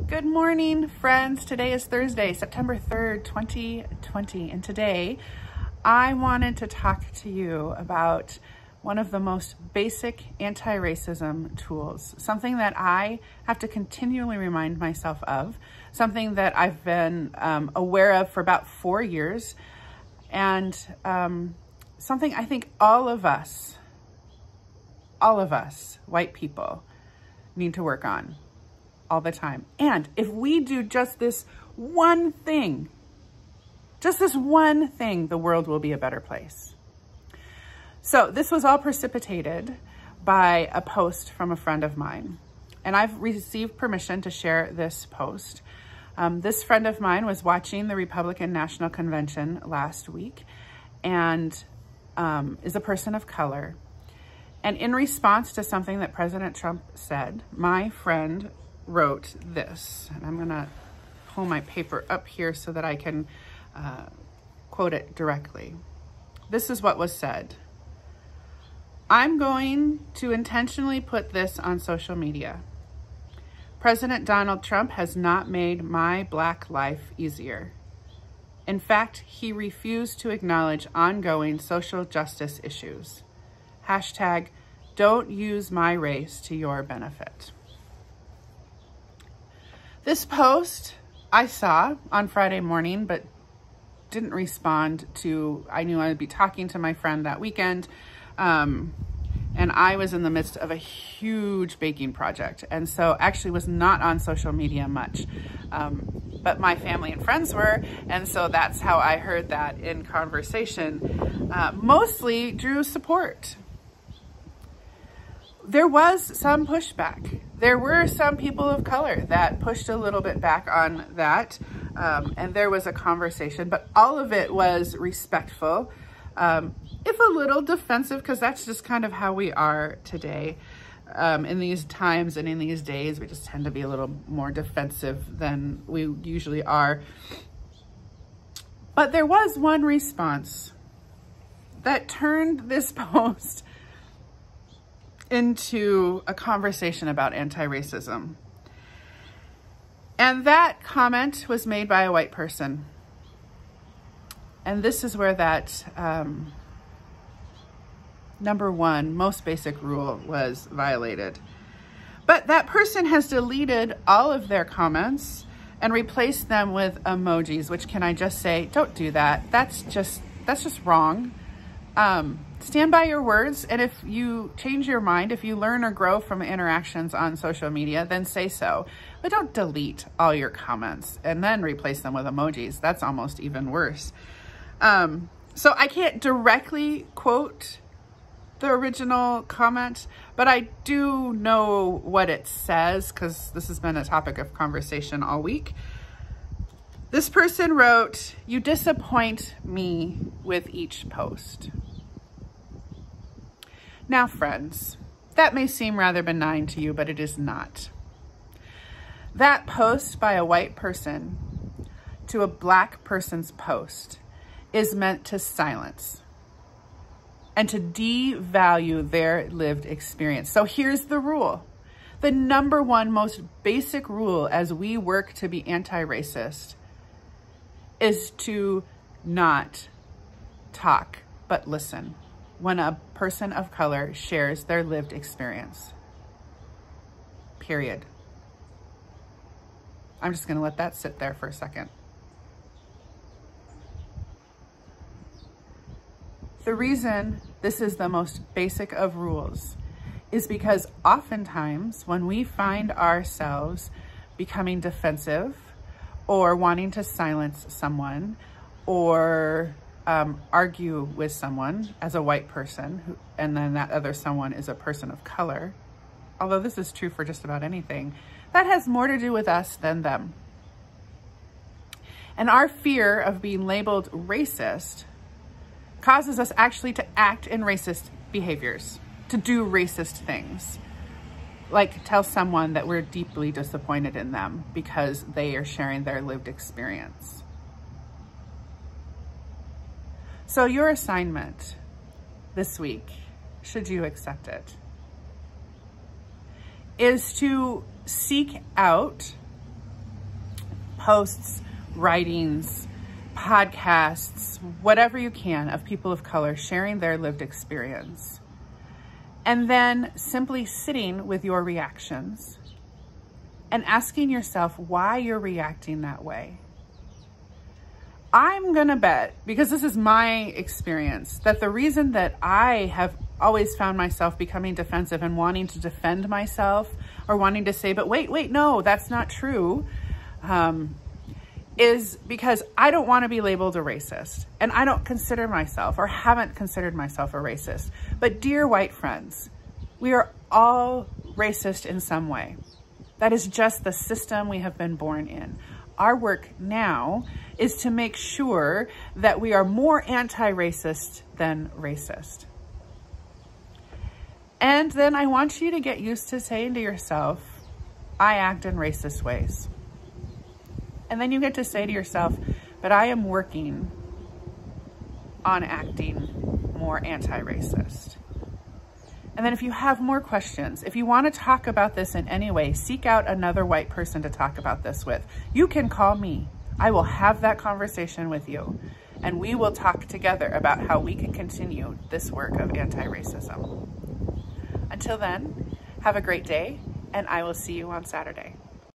Good morning, friends. Today is Thursday, September 3rd, 2020. And today I wanted to talk to you about one of the most basic anti-racism tools, something that I have to continually remind myself of, something that I've been aware of for about 4 years, and something I think all of us, white people, need to work on all the time. And if we do just this one thing, the world will be a better place. So this was all precipitated by a post from a friend of mine, and I've received permission to share this post. This friend of mine was watching the Republican National Convention last week and is a person of color. And in response to something that President Trump said, my friend wrote this, and I'm gonna pull my paper up here so that I can quote it directly. This is what was said. I'm going to intentionally put this on social media. President Donald Trump has not made my Black life easier. In fact, he refused to acknowledge ongoing social justice issues. Hashtag, don't use my race to your benefit. This post I saw on Friday morning, but didn't respond to. I knew I would be talking to my friend that weekend. And I was in the midst of a huge baking project. And so actually was not on social media much, but my family and friends were. And so that's how I heard that in conversation, mostly drew support. There was some pushback. There were some people of color that pushed a little bit back on that. And there was a conversation, but all of it was respectful. If a little defensive, because that's just kind of how we are today. In these times and in these days, we just tend to be a little more defensive than we usually are. But there was one response that turned this post into a conversation about anti-racism. And that comment was made by a white person. And this is where that number one, most basic rule was violated. But that person has deleted all of their comments and replaced them with emojis, which, can I just say, don't do that. That's just wrong. Stand by your words. And if you change your mind, if you learn or grow from interactions on social media, then say so. But don't delete all your comments and then replace them with emojis. That's almost even worse. So I can't directly quote the original comment, but I do know what it says because this has been a topic of conversation all week. This person wrote, "You disappoint me with each post." Now, friends, that may seem rather benign to you, but it is not. That post by a white person to a Black person's post is meant to silence and to devalue their lived experience. So here's the rule. The number one most basic rule as we work to be anti-racist is to not talk, but listen when a person of color shares their lived experience. Period. I'm just gonna let that sit there for a second. The reason this is the most basic of rules is because oftentimes when we find ourselves becoming defensive or wanting to silence someone or argue with someone as a white person, and then that other someone is a person of color, although this is true for just about anything, that has more to do with us than them. And our fear of being labeled racist causes us actually to act in racist behaviors, to do racist things, like tell someone that we're deeply disappointed in them because they are sharing their lived experience. So your assignment this week, should you accept it, is to seek out posts, writings, podcasts, whatever you can of people of color sharing their lived experience. And then simply sitting with your reactions and asking yourself why you're reacting that way. I'm gonna bet, because this is my experience, that the reason that I have always found myself becoming defensive and wanting to defend myself or wanting to say, but wait, no, that's not true, is because I don't want to be labeled a racist. And I don't consider myself, or haven't considered myself, a racist. But dear white friends, we are all racist in some way. That is just the system we have been born in. Our work now is to make sure that we are more anti-racist than racist. And then I want you to get used to saying to yourself, I act in racist ways. And then you get to say to yourself, but I am working on acting more anti-racist. And then if you have more questions, if you want to talk about this in any way, seek out another white person to talk about this with. You can call me. I will have that conversation with you, and we will talk together about how we can continue this work of anti-racism. Until then, have a great day, and I will see you on Saturday.